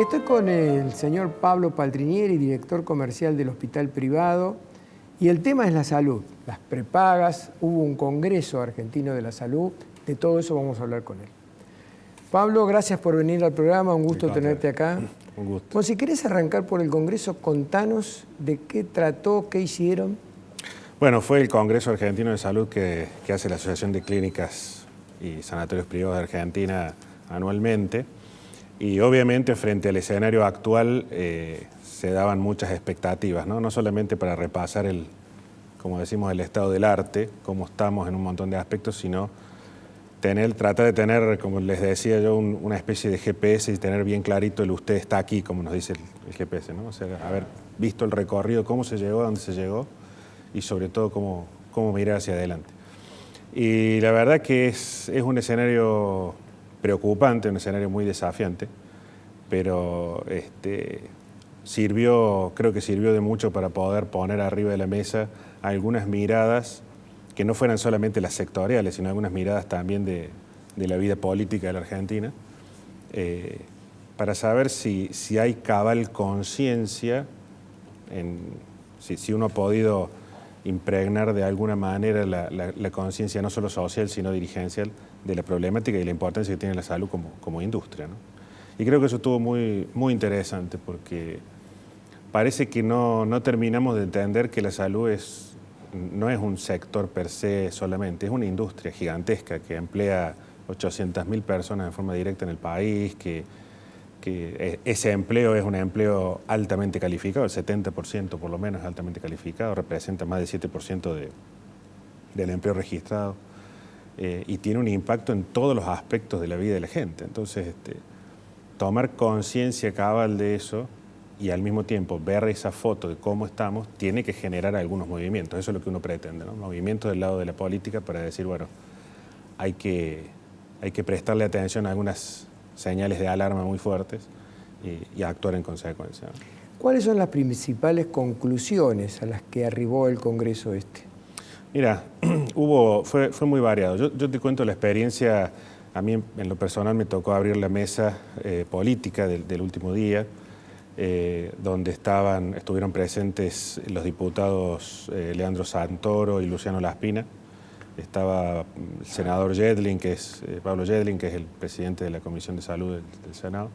Estoy con el señor Pablo Paltrinieri, director comercial del Hospital Privado, y el tema es la salud, las prepagas. Hubo un congreso argentino de la salud, de todo eso vamos a hablar con él. Pablo, gracias por venir al programa, un gusto tenerte acá. Un gusto. Bueno, si querés arrancar por el congreso, contanos de qué trató, qué hicieron. Bueno, fue el Congreso Argentino de Salud que hace la Asociación de Clínicas y Sanatorios Privados de Argentina anualmente. Y obviamente frente al escenario actual se daban muchas expectativas, ¿no? No solamente para repasar como decimos, el estado del arte, cómo estamos en un montón de aspectos, sino tratar de tener, como les decía yo, una especie de GPS y tener bien clarito el usted está aquí, como nos dice el GPS, ¿no? O sea, haber visto el recorrido, cómo se llegó, a dónde se llegó y sobre todo cómo mirar hacia adelante. Y la verdad que es un escenario preocupante, un escenario muy desafiante, pero creo que sirvió de mucho para poder poner arriba de la mesa algunas miradas que no fueran solamente las sectoriales, sino algunas miradas también de la vida política de la Argentina, para saber si hay cabal conciencia, si uno ha podido impregnar de alguna manera la conciencia no solo social, sino dirigencial, de la problemática y la importancia que tiene la salud como industria, ¿no? Y creo que eso estuvo muy, muy interesante porque parece que no terminamos de entender que la salud no es un sector per se solamente, es una industria gigantesca que emplea 800.000 personas de forma directa en el país, que ese empleo es un empleo altamente calificado, el 70% por lo menos es altamente calificado, representa más del 7% del empleo registrado. Y tiene un impacto en todos los aspectos de la vida de la gente. Entonces, tomar conciencia cabal de eso y al mismo tiempo ver esa foto de cómo estamos, tiene que generar algunos movimientos. Eso es lo que uno pretende, ¿no? Movimientos del lado de la política para decir, bueno, hay que prestarle atención a algunas señales de alarma muy fuertes y actuar en consecuencia. ¿Cuáles son las principales conclusiones a las que arribó el Congreso este? Mira, fue muy variado. Yo te cuento la experiencia. A mí en lo personal me tocó abrir la mesa política del último día, donde estuvieron presentes los diputados Leandro Santoro y Luciano Laspina. Estaba el senador Pablo Yedlin, que es el presidente de la Comisión de Salud del Senado,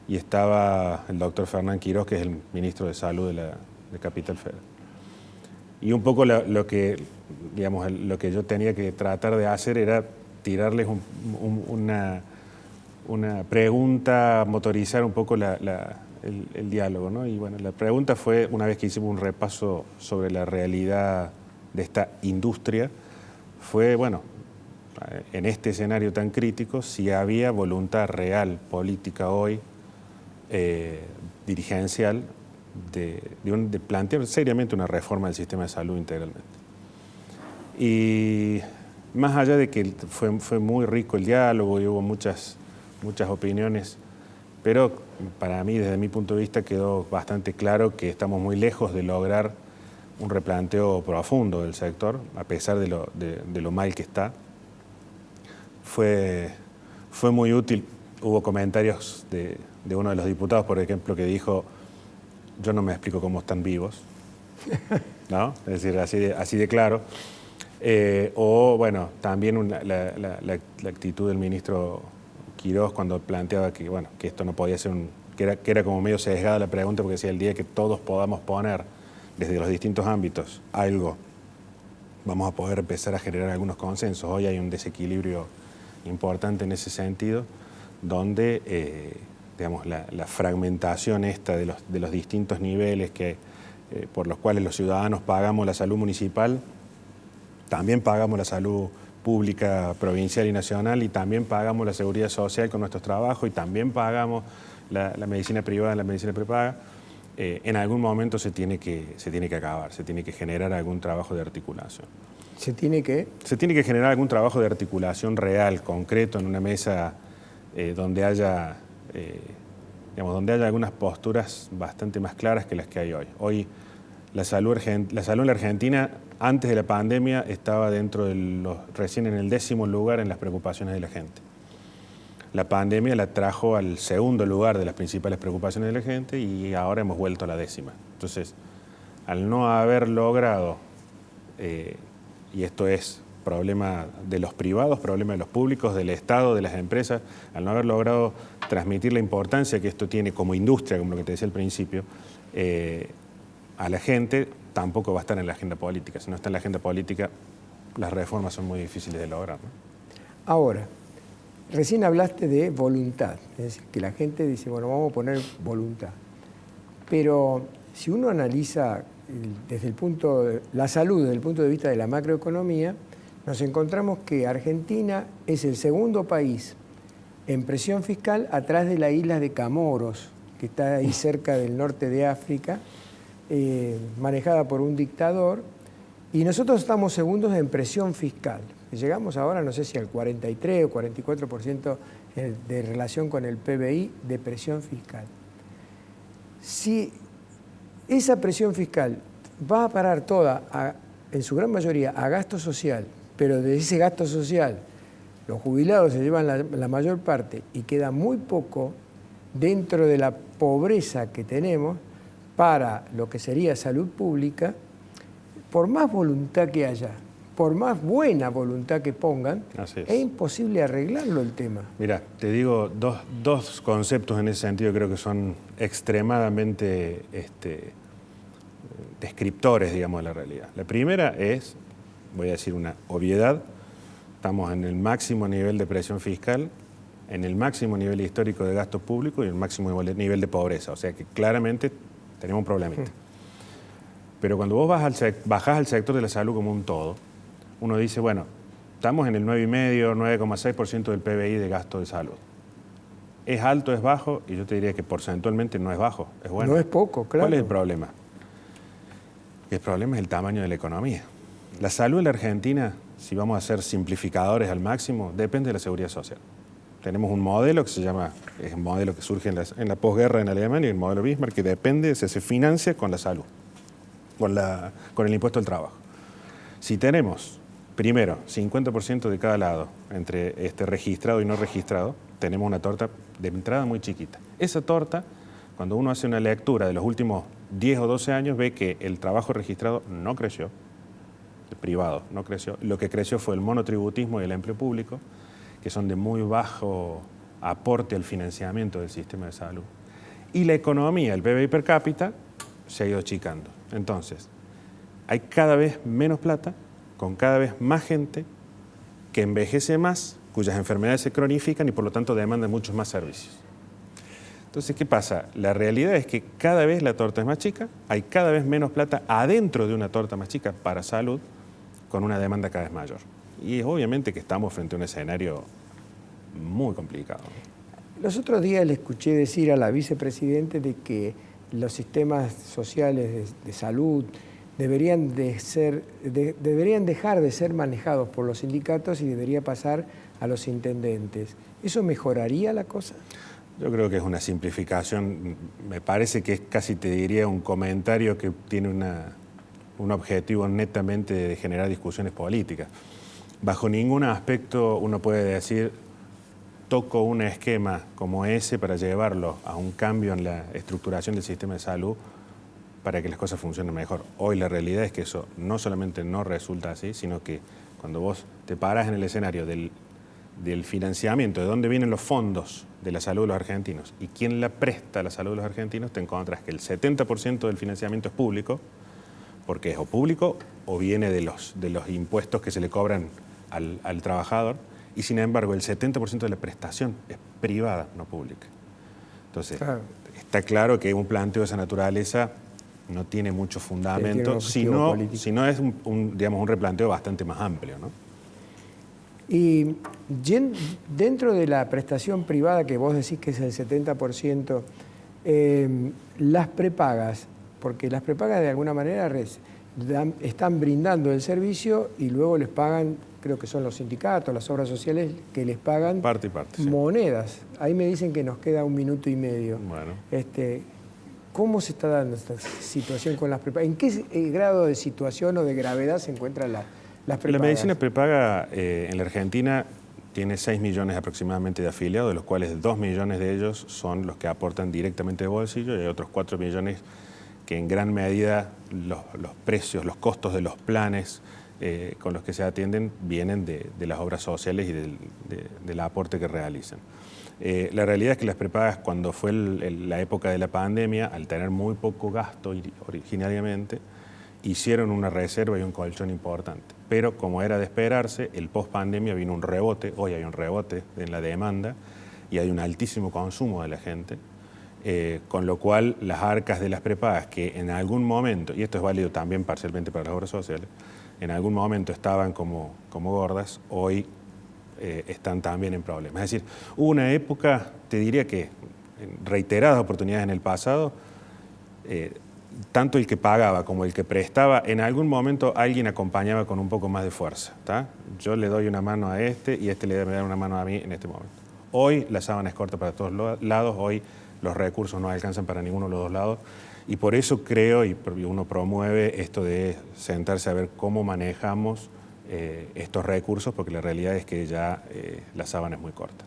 y estaba el doctor Fernán Quirós, que es el ministro de Salud de Capital Federal. Y un poco lo que yo tenía que tratar de hacer era tirarles una pregunta, motorizar un poco el diálogo, ¿no? Y bueno, la pregunta fue, una vez que hicimos un repaso sobre la realidad de esta industria, fue, bueno, en este escenario tan crítico, si había voluntad real política hoy, dirigencial, de plantear seriamente una reforma del sistema de salud integralmente. Y más allá de que fue muy rico el diálogo y hubo muchas opiniones, pero para mí, desde mi punto de vista, quedó bastante claro que estamos muy lejos de lograr un replanteo profundo del sector, a pesar de lo mal que está. Fue muy útil. Hubo comentarios de uno de los diputados, por ejemplo, que dijo: yo no me explico cómo están vivos, ¿no? Es decir, así de claro. O bueno, también la actitud del ministro Quirós cuando planteaba que esto no podía ser que era como medio sesgada la pregunta, porque decía: el día que todos podamos poner desde los distintos ámbitos algo, vamos a poder empezar a generar algunos consensos. Hoy hay un desequilibrio importante en ese sentido, donde la fragmentación esta de los distintos niveles por los cuales los ciudadanos pagamos la salud municipal, también pagamos la salud pública provincial y nacional, y también pagamos la seguridad social con nuestros trabajos, y también pagamos la medicina privada, la medicina prepaga. En algún momento se tiene que acabar, se tiene que generar algún trabajo de articulación. ¿Se tiene que? Se tiene que generar algún trabajo de articulación real, concreto, en una mesa donde haya algunas posturas bastante más claras que las que hay hoy. Hoy la salud en la Argentina, antes de la pandemia, estaba recién en el 10º lugar en las preocupaciones de la gente. la pandemia la trajo al segundo lugar de las principales preocupaciones de la gente y ahora hemos vuelto a la décima. Entonces, al no haber logrado, y esto es problema de los privados, problema de los públicos, del Estado, de las empresas, al no haber logrado transmitir la importancia que esto tiene como industria, como lo que te decía al principio, a la gente, tampoco va a estar en la agenda política. Si no está en la agenda política, las reformas son muy difíciles de lograr, ¿no? Ahora, recién hablaste de voluntad, es decir, que la gente dice, bueno, vamos a poner voluntad. Pero si uno analiza desde el punto de la salud, desde el punto de vista de la macroeconomía, nos encontramos que Argentina es el segundo país en presión fiscal atrás de la isla de Comoros, que está ahí cerca del norte de África, manejada por un dictador, y nosotros estamos segundos en presión fiscal. Llegamos ahora, no sé si al 43 o 44% de relación con el PBI de presión fiscal. Si esa presión fiscal va a parar toda, en su gran mayoría, a gasto social, pero de ese gasto social los jubilados se llevan la mayor parte y queda muy poco dentro de la pobreza que tenemos para lo que sería salud pública, por más voluntad que haya, por más buena voluntad que pongan, es imposible arreglarlo el tema. Mira, te digo dos conceptos en ese sentido, creo que son extremadamente descriptores, digamos, de la realidad. La primera es, voy a decir una obviedad, estamos en el máximo nivel de presión fiscal, en el máximo nivel histórico de gasto público y en el máximo nivel de pobreza. O sea que claramente tenemos un problemita. Pero cuando vos bajás al sector de la salud como un todo, uno dice, bueno, estamos en el 9,5, 9,6% del PBI de gasto de salud. ¿Es alto, es bajo? Y yo te diría que porcentualmente no es bajo, es bueno. No es poco, claro. ¿Cuál es el problema? El problema es el tamaño de la economía. La salud en la Argentina, si vamos a ser simplificadores al máximo, depende de la seguridad social. Tenemos un modelo que es un modelo que surge en la posguerra en Alemania, el modelo Bismarck, que depende, se financia con la salud, con el impuesto al trabajo. Si tenemos, primero, 50% de cada lado, entre registrado y no registrado, tenemos una torta de entrada muy chiquita. Esa torta, cuando uno hace una lectura de los últimos 10 o 12 años, ve que el trabajo registrado no creció, el privado no creció, lo que creció fue el monotributismo y el empleo público, que son de muy bajo aporte al financiamiento del sistema de salud. Y la economía, el PBI per cápita, se ha ido achicando. Entonces, hay cada vez menos plata, con cada vez más gente que envejece más, cuyas enfermedades se cronifican y por lo tanto demandan muchos más servicios. Entonces, ¿qué pasa? La realidad es que cada vez la torta es más chica, hay cada vez menos plata adentro de una torta más chica para salud, con una demanda cada vez mayor. Y es obviamente que estamos frente a un escenario muy complicado. Los otros días le escuché decir a la vicepresidente de que los sistemas sociales de salud deberían dejar de ser manejados por los sindicatos y debería pasar a los intendentes. ¿Eso mejoraría la cosa? Yo creo que es una simplificación. Me parece que es casi, te diría, un comentario que tiene un objetivo netamente de generar discusiones políticas. Bajo ningún aspecto uno puede decir, toco un esquema como ese para llevarlo a un cambio en la estructuración del sistema de salud para que las cosas funcionen mejor. Hoy la realidad es que eso no solamente no resulta así, sino que cuando vos te parás en el escenario del financiamiento, de dónde vienen los fondos de la salud de los argentinos y quién la presta a la salud de los argentinos, te encontrás que el 70% del financiamiento es público, porque es o público o viene de los impuestos que se le cobran al trabajador, y sin embargo el 70% de la prestación es privada, no pública. Entonces, claro, está claro que un planteo de esa naturaleza no tiene mucho fundamento, sino es un replanteo bastante más amplio, ¿no? Y dentro de la prestación privada, que vos decís que es el 70%, las prepagas, porque las prepagas de alguna manera están brindando el servicio y luego les pagan, creo que son los sindicatos, las obras sociales, que les pagan parte y parte, monedas. Sí. Ahí me dicen que nos queda 1 minuto y medio. Bueno. ¿Cómo se está dando esta situación con las prepagas? ¿En qué grado de situación o de gravedad se encuentran las prepagas? La medicina prepaga en la Argentina tiene 6 millones aproximadamente de afiliados, de los cuales 2 millones de ellos son los que aportan directamente de bolsillo y hay otros 4 millones que en gran medida los precios, los costos de los planes con los que se atienden vienen de las obras sociales y del aporte que realizan. La realidad es que las prepagas, cuando fue la época de la pandemia, al tener muy poco gasto originariamente, hicieron una reserva y un colchón importante. Pero como era de esperarse, el post-pandemia vino un rebote, hoy hay un rebote en la demanda y hay un altísimo consumo de la gente, con lo cual las arcas de las prepagas que en algún momento, y esto es válido también parcialmente para las obras sociales, en algún momento estaban como gordas, hoy están también en problemas. Es decir, hubo una época, te diría que en reiteradas oportunidades en el pasado, tanto el que pagaba como el que prestaba, en algún momento alguien acompañaba con un poco más de fuerza. ¿Tá? Yo le doy una mano a este y este me da una mano a mí en este momento. Hoy la sábana es corta para todos lados, hoy los recursos no alcanzan para ninguno de los dos lados y por eso creo y uno promueve esto de sentarse a ver cómo manejamos estos recursos, porque la realidad es que ya la sábana es muy corta.